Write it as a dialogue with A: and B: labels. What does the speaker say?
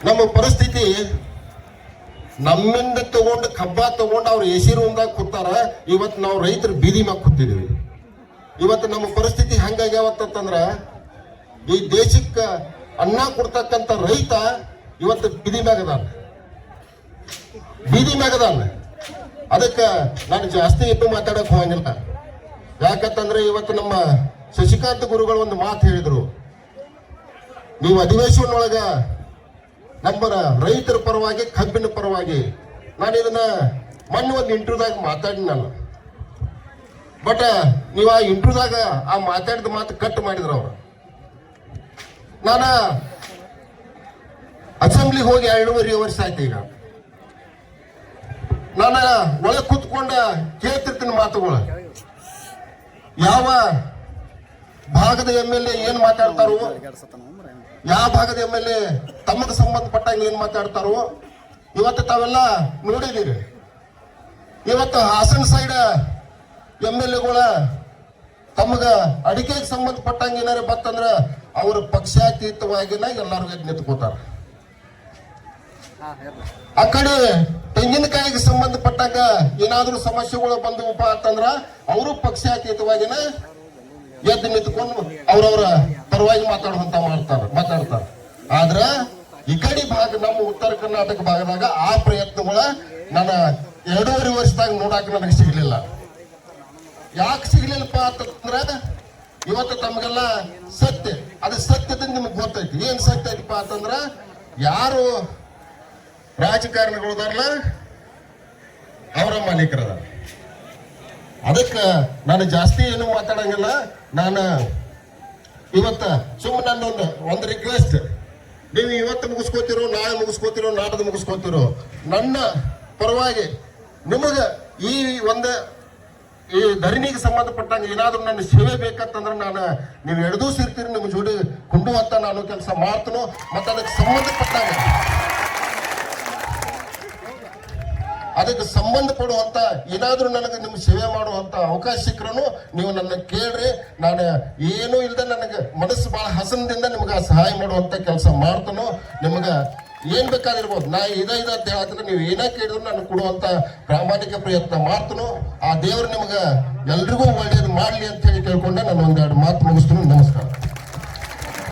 A: ನಮ್ಮ ಪರಿಸ್ಥಿತಿ ನಮ್ಮಿಂದ ತಗೊಂಡು ಕಬ್ಬ ತಗೊಂಡು ಅವ್ರು ಎಸಿ ರೂಮ್ದಾಗ ಕೂತಾರ. ಇವತ್ತು ನಾವು ರೈತರು ಬೀದಿ ಮ್ಯಾಗ ಕೂತಿದೀವಿ. ಇವತ್ತು ನಮ್ಮ ಪರಿಸ್ಥಿತಿ ಹೆಂಗಾಗ್ಯಾವತ್ತಂದ್ರ ಈ ದೇಶಕ್ಕೆ ಅನ್ನ ಕೊಡ್ತಕ್ಕಂಥ ರೈತ ಇವತ್ತು ಬೀದಿ ಮ್ಯಾಗದಾನ. ಅದಕ್ಕೆ ನಾನು ಜಾಸ್ತಿ ಎದ್ದು ಮಾತಾಡಕ್ ಹೋಗಂಗಿಲ್ಲ. ಯಾಕಂತಂದ್ರೆ ಇವತ್ತು ನಮ್ಮ ಶಶಿಕಾಂತ್ ಗುರುಗಳು ಒಂದು ಮಾತು ಹೇಳಿದ್ರು, ನೀವು ಅಧಿವೇಶನೊಳಗ ನಮ್ಮ ರೈತರ ಪರವಾಗಿ ಕಬ್ಬಿನ ಪರವಾಗಿ. ನಾನು ಇದನ್ನ ಮೊನ್ನೆ ಒಂದು ಇಂಟರ್ವ್ಯೂದಾಗ ಮಾತಾಡಿ ನಾನು. ಬಟ್ ನೀವು ಆ ಇಂಟರ್ವ್ಯೂದಾಗ ಆ ಮಾತಾಡಿದ ಮಾತು ಕಟ್ ಮಾಡಿದ್ರು ಅವರು. ನಾನು ಅಸೆಂಬ್ಲಿಗೆ ಹೋಗಿ 2.5 ವರ್ಷ ಆಯ್ತು. ಈಗ ನಾನು ಒಳಗೆ ಕೂತ್ಕೊಂಡ ಕೇಳ್ತಿರ್ತೀನಿ ಮಾತುಗಳು. ಯಾವ ಭಾಗದ MLA ಏನ್ ಮಾತಾಡ್ತಾರೋ, ಯಾವ ಭಾಗದ MLA ತಮಗೆ ಸಂಬಂಧಪಟ್ಟಂಗೆ ಏನ್ ಮಾತಾಡ್ತಾರೋ ಇವತ್ತು ತಾವೆಲ್ಲ ನೋಡಿದೀರಿ. ಇವತ್ತು ಹಾಸನ ಸೈಡ್ MLAಗಳ ತಮಗ ಅಡಿಕೆಗೆ ಸಂಬಂಧಪಟ್ಟಂಗೆ ಏನಾರ ಬತ್ತಂದ್ರ ಅವ್ರ ಪಕ್ಷಾತೀತವಾಗಿನ ಎಲ್ಲರಿಗೂ ನಿಂತ್ಕೋತಾರ. ಆ ಕಡೆ ತೆಂಗಿನಕಾಯಿಗೆ ಸಂಬಂಧಪಟ್ಟಾಗ ಏನಾದ್ರೂ ಸಮಸ್ಯೆಗಳು ಬಂದವಪ್ಪ ಅಂತಂದ್ರ ಅವರು ಪಕ್ಷಾತೀತವಾಗಿನ ಎದ್ದು ನಿಂತ್ಕೊಂಡು ಅವ್ರವ್ರ ಪರವಾಗಿ ಮಾತಾಡ್ತಾರ. ಆದ್ರ ಈ ಕಡೆ ಭಾಗ ನಮ್ಮ ಉತ್ತರ ಕರ್ನಾಟಕ ಭಾಗದಾಗ ಆ ಪ್ರಯತ್ನಗಳ ನನ್ನ 2.5 ವರ್ಷದಾಗ ನೋಡಾಕ ನನಗೆ ಸಿಗ್ಲಿಲ್ಲ. ಯಾಕೆ ಸಿಗ್ಲಿಲ್ಲಪ್ಪ ಅಂತಂದ್ರ ಇವತ್ತು ತಮಗೆಲ್ಲ ಸತ್ಯ, ಅದು ಸತ್ಯದಿಂದ ನಿಮ್ಗೆ ಗೊತ್ತೈತಿ. ಏನ್ ಸತ್ಯ ಐತಿಪ್ಪ ಅಂತಂದ್ರ ಯಾರು ರಾಜಕಾರಣಿಗಳದಾರಲ್ಲ ಅವರ ಮಾಲೀಕರದ. ಅದಕ್ಕೆ ನಾನು ಜಾಸ್ತಿ ಏನು ಮಾತಾಡಂಗಿಲ್ಲ. ನಾನು ಇವತ್ತ ಸುಮ್ಮನೆ ನನ್ನ ಒಂದು ರಿಕ್ವೆಸ್ಟ್, ನೀವು ಇವತ್ತು ಮುಗಿಸ್ಕೋತಿರೋ, ನಾಳೆ ಮುಗಿಸ್ಕೋತಿರೋ, ನಾಟದ ಮುಗಿಸ್ಕೋತಿರೋ, ನನ್ನ ಪರವಾಗಿ ನಿಮಗ ಈ ಧರಣಿಗೆ ಸಂಬಂಧಪಟ್ಟಂಗೆ ಏನಾದ್ರೂ ನನ್ನ ಸೇವೆ ಬೇಕಂತಂದ್ರೆ ನೀವು ಎಡದೂ ಸಿರ್ತೀರಿ, ನಿಮ್ಮ ಜೋಡಿ ಕುಂಡುವಂತ ನಾನು ಕೆಲಸ ಮಾಡ್ತನೋ. ಮತ್ತೆ ಅದಕ್ಕೆ ಸಂಬಂಧಪಡುವಂತ ಏನಾದ್ರೂ ನನಗೆ ನಿಮ್ ಸೇವೆ ಮಾಡುವಂತ ಅವಕಾಶ ಸಿಕ್ಕರೂ ನೀವು ನನ್ನ ಕೇಳ್ರಿ. ನಾನು ಏನೂ ಇಲ್ಲದೆ ನನಗೆ ಮನಸ್ಸು ಬಹಳ ಹಸನದಿಂದ ನಿಮ್ಗೆ ಸಹಾಯ ಮಾಡುವಂತ ಕೆಲಸ ಮಾಡ್ತನೋ. ನಿಮ್ಗ ಏನ್ ಬೇಕಾದಿರ್ಬೋದು, ನಾ ಇದ ಅಂತ ಹೇಳತ್ತಿದ್ರೆ ನೀವು ಏನೇ ಕೇಳಿದ್ರು ನಾನು ಕೊಡುವಂತ ಪ್ರಾಮಾಣಿಕ ಪ್ರಯತ್ನ ಮಾಡ್ತನೋ. ಆ ದೇವರು ನಿಮ್ಗ ಎಲ್ರಿಗೂ ಒಳ್ಳೇದು ಮಾಡ್ಲಿ ಅಂತ ಹೇಳಿ ಕೇಳ್ಕೊಂಡೆ ನಾನು 1-2 ಮಾತು ಮುಗಿಸ್ತೀನಿ. ನಮಸ್ಕಾರ.